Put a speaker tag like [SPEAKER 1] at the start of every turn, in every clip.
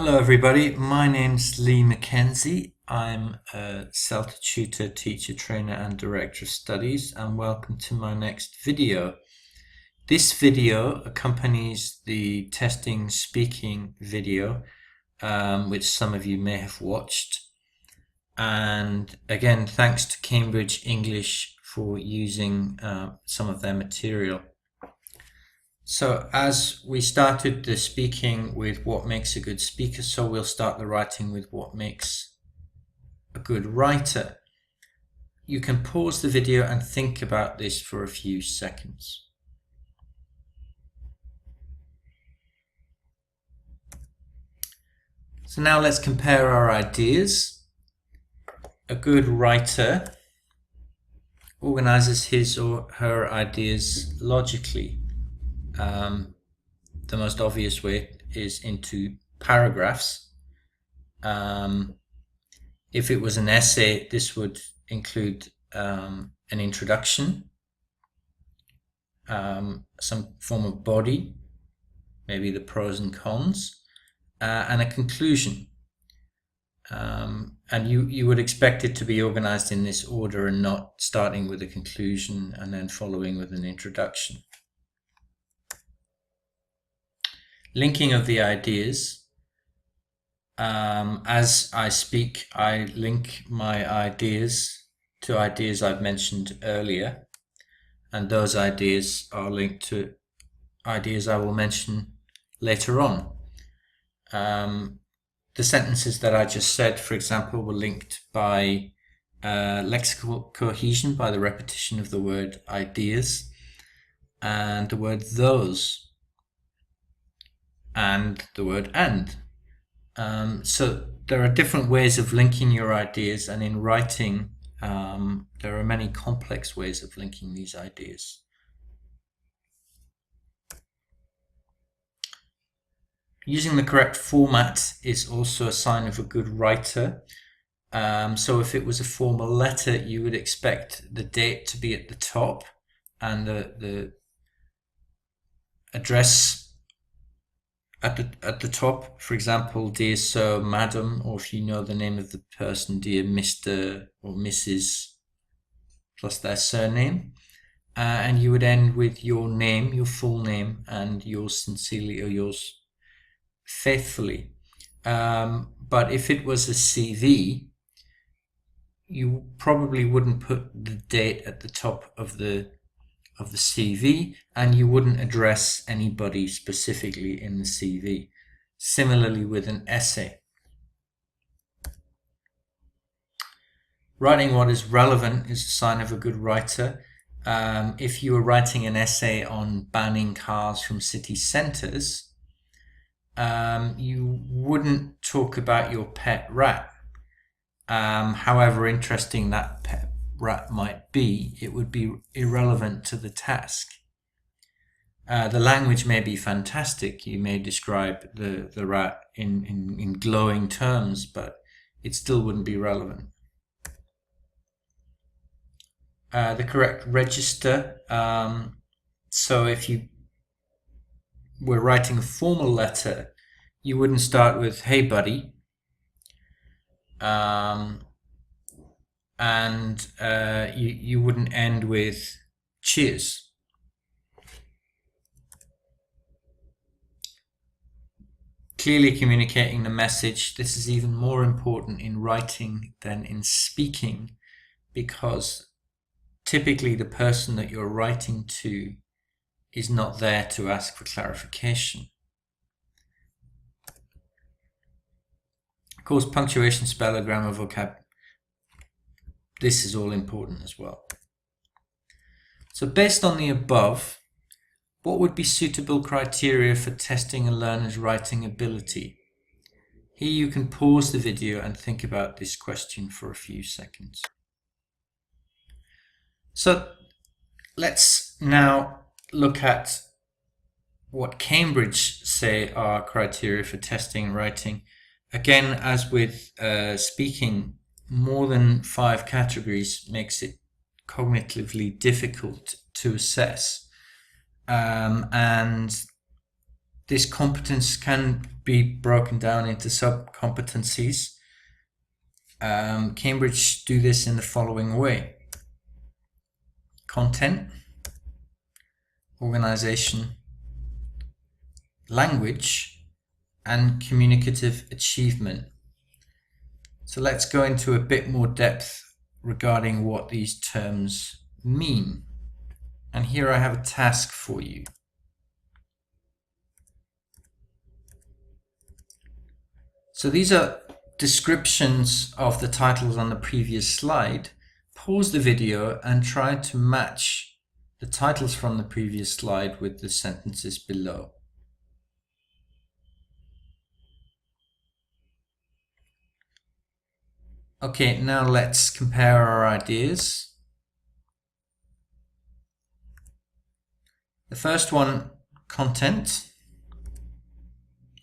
[SPEAKER 1] Hello everybody, my name's Lee Mackenzie. I'm a CELT tutor, teacher, trainer and director of studies, and welcome to my next video. This video accompanies the testing speaking video, which some of you may have watched. And again, thanks to Cambridge English for using some of their material. So as we started the speaking with what makes a good speaker, so we'll start the writing with what makes a good writer. You can pause the video and think about this for a few seconds. So now let's compare our ideas. A good writer organizes his or her ideas logically. The most obvious way is into paragraphs. If it was an essay, this would include an introduction, some form of body, maybe the pros and cons, and a conclusion. And you would expect it to be organized in this order and not starting with a conclusion and then following with an introduction. Linking of the ideas. As I speak, I link my ideas to ideas I've mentioned earlier, and those ideas are linked to ideas I will mention later on. The sentences that I just said, for example, were linked by lexical cohesion, by the repetition of the word ideas and the word those and the word and. So there are different ways of linking your ideas, and in writing there are many complex ways of linking these ideas. Using the correct format is also a sign of a good writer. So if it was a formal letter, you would expect the date to be at the top and the address at the top. For example, dear sir, madam, or if you know the name of the person, dear Mr. or Mrs. plus their surname. And you would end with your name, your full name, and yours sincerely or yours faithfully. But if it was a CV, you probably wouldn't put the date at the top of the CV, and you wouldn't address anybody specifically in the CV. Similarly with an essay. Writing what is relevant is a sign of a good writer. If you were writing an essay on banning cars from city centres, you wouldn't talk about your pet rat. However interesting that pet rat might be, it would be irrelevant to the task. The language may be fantastic. You may describe the rat in glowing terms, but it still wouldn't be relevant. The correct register. So if you were writing a formal letter, you wouldn't start with, hey buddy, and you wouldn't end with cheers. Clearly communicating the message. This is even more important in writing than in speaking, because typically the person that you're writing to is not there to ask for clarification. Of course, punctuation, speller, grammar, vocab. This is all important as well. So based on the above, what would be suitable criteria for testing a learner's writing ability? Here you can pause the video and think about this question for a few seconds. So let's now look at what Cambridge say are criteria for testing writing. Again, as with speaking, more than 5 categories makes it cognitively difficult to assess. And this competence can be broken down into sub-competencies. Cambridge do this in the following way: content, organization, language, and communicative achievement. So let's go into a bit more depth regarding what these terms mean. And here I have a task for you. So these are descriptions of the titles on the previous slide. Pause the video and try to match the titles from the previous slide with the sentences below. Okay, now let's compare our ideas. The first one, content.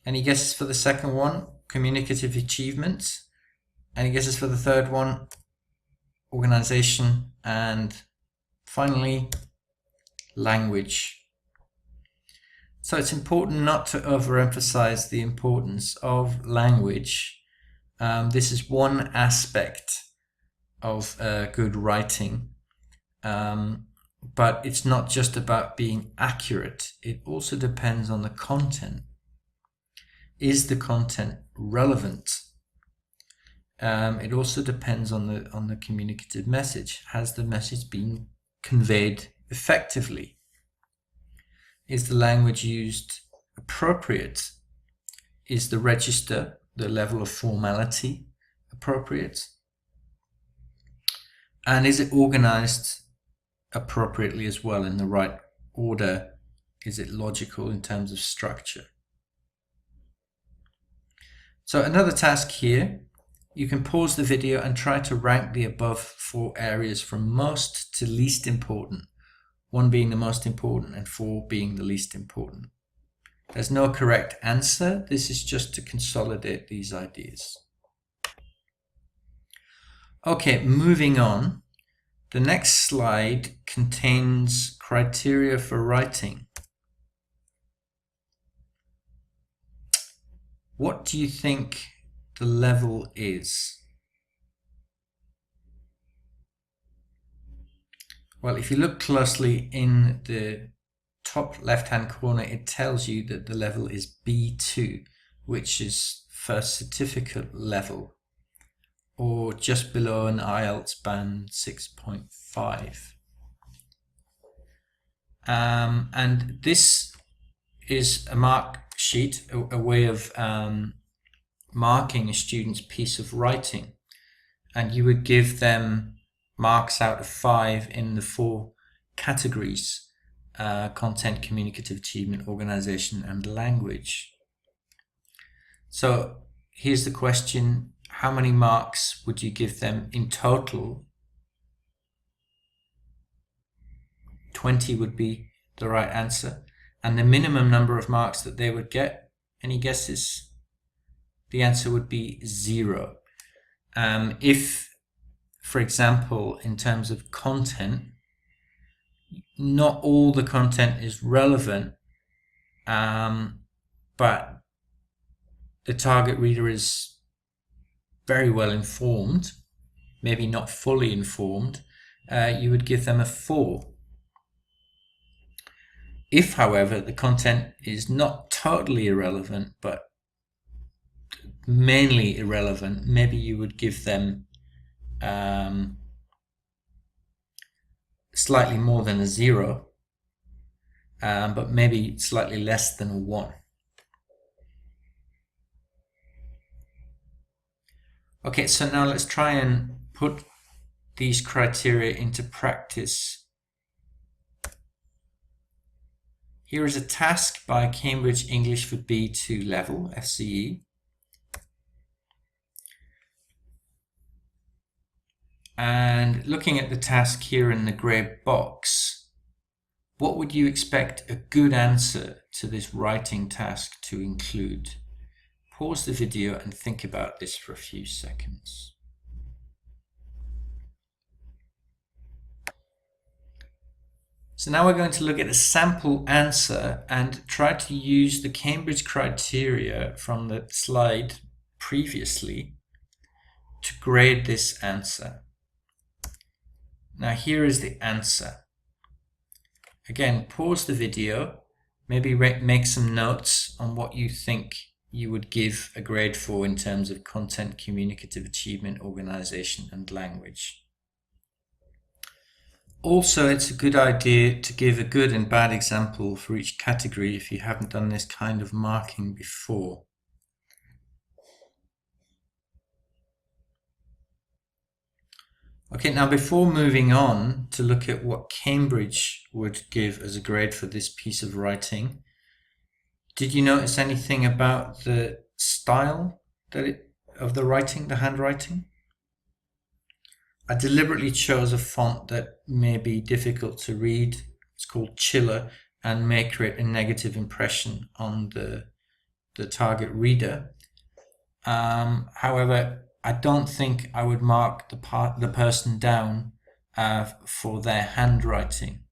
[SPEAKER 1] Any guesses for the second one? Communicative achievements. Any guesses for the third one? Organization. And finally, language. So it's important not to overemphasize the importance of language. This is one aspect of good writing, but it's not just about being accurate. It also depends on the content. Is the content relevant? It also depends on the communicative message. Has the message been conveyed effectively? Is the language used appropriate? Is the register, the level of formality, appropriate? And is it organized appropriately as well, in the right order? Is it logical in terms of structure? So another task here, you can pause the video and try to rank the above 4 areas from most to least important, 1 being the most important and 4 being the least important. There's no correct answer. This is just to consolidate these ideas. Okay, moving on. The next slide contains criteria for writing. What do you think the level is? Well, if you look closely in the top left-hand corner, it tells you that the level is B2, which is first certificate level, or just below an IELTS band 6.5. And this is a mark sheet, a way of marking a student's piece of writing, and you would give them marks out of 5 in the 4 categories: content, communicative achievement, organization, and language. So here's the question: how many marks would you give them in total? 20 would be the right answer. And the minimum number of marks that they would get, any guesses? The answer would be 0. If, for example, in terms of content, not all the content is relevant, but the target reader is very well informed, maybe not fully informed, you would give them a 4. If, however, the content is not totally irrelevant, but mainly irrelevant, maybe you would give them slightly more than a 0, but maybe slightly less than a 1. Okay, so now let's try and put these criteria into practice. Here is a task by Cambridge English for B2 level, FCE. And looking at the task here in the grey box, what would you expect a good answer to this writing task to include? Pause the video and think about this for a few seconds. So now we're going to look at a sample answer and try to use the Cambridge criteria from the slide previously to grade this answer. Now here is the answer. Again, pause the video, maybe make some notes on what you think you would give a grade for in terms of content, communicative achievement, organization, and language. Also, it's a good idea to give a good and bad example for each category if you haven't done this kind of marking before. Okay, now before moving on to look at what Cambridge would give as a grade for this piece of writing, did you notice anything about the style of the writing, the handwriting? I deliberately chose a font that may be difficult to read. It's called Chiller and may create a negative impression on the target reader. However, I don't think I would mark the person down for their handwriting.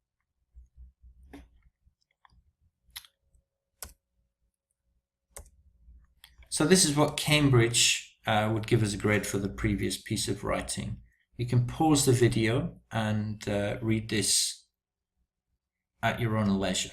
[SPEAKER 1] So this is what Cambridge would give as a grade for the previous piece of writing. You can pause the video and read this at your own leisure.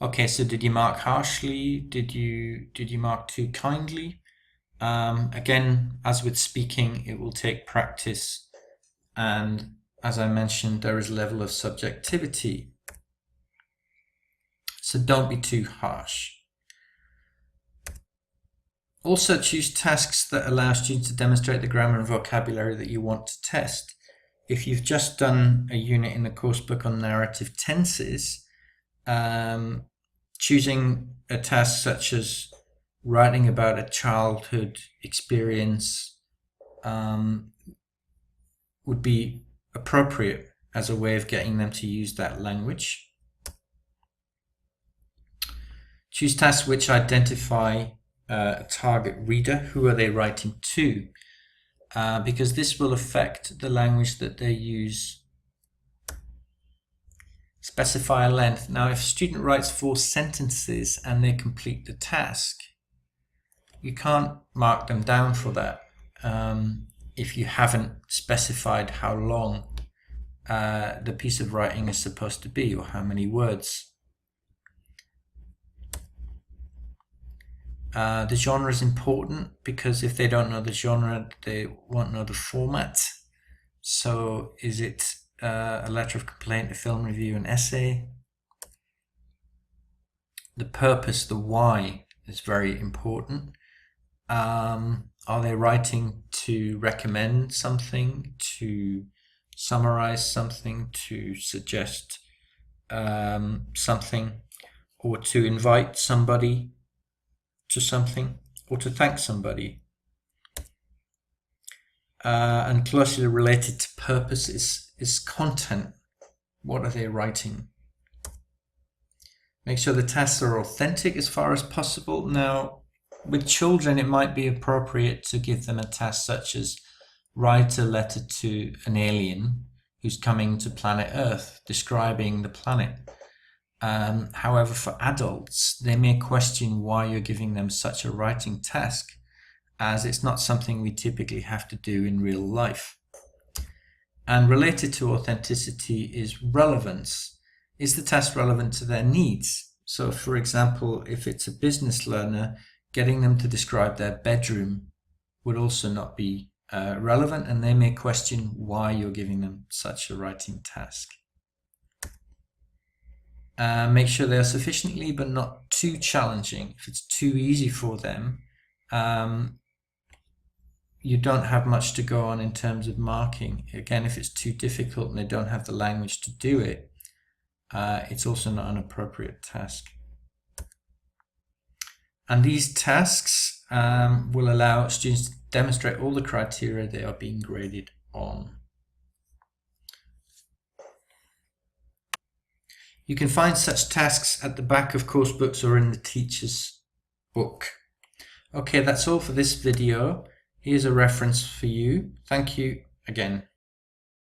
[SPEAKER 1] Okay, so did you mark harshly? Did you mark too kindly? Again, as with speaking, it will take practice, and as I mentioned, there is a level of subjectivity. So don't be too harsh. Also, choose tasks that allow students to demonstrate the grammar and vocabulary that you want to test. If you've just done a unit in the course book on narrative tenses, choosing a task such as writing about a childhood experience would be appropriate as a way of getting them to use that language. Choose tasks which identify a target reader. Who are they writing to? Because this will affect the language that they use. Specify a length. Now, if a student writes 4 sentences and they complete the task, you can't mark them down for that if you haven't specified how long the piece of writing is supposed to be or how many words. The genre is important because if they don't know the genre, they won't know the format. So is it a letter of complaint, a film review, an essay? The purpose, the why, is very important. Are they writing to recommend something, to summarize something, to suggest something, or to invite somebody to something, or to thank somebody? And closely related to purpose is content. What are they writing? Make sure the tasks are authentic as far as possible. Now, with children, it might be appropriate to give them a task such as write a letter to an alien who's coming to planet Earth, describing the planet. However, for adults, they may question why you're giving them such a writing task, as it's not something we typically have to do in real life. And related to authenticity is relevance. Is the task relevant to their needs? So, for example, if it's a business learner, getting them to describe their bedroom would also not be relevant, and they may question why you're giving them such a writing task. Make sure they are sufficiently but not too challenging. If it's too easy for them, you don't have much to go on in terms of marking. Again, if it's too difficult and they don't have the language to do it, it's also not an appropriate task. And these tasks will allow students to demonstrate all the criteria they are being graded on. You can find such tasks at the back of course books or in the teacher's book Okay, that's all for this video. Here's a reference for you. Thank you again.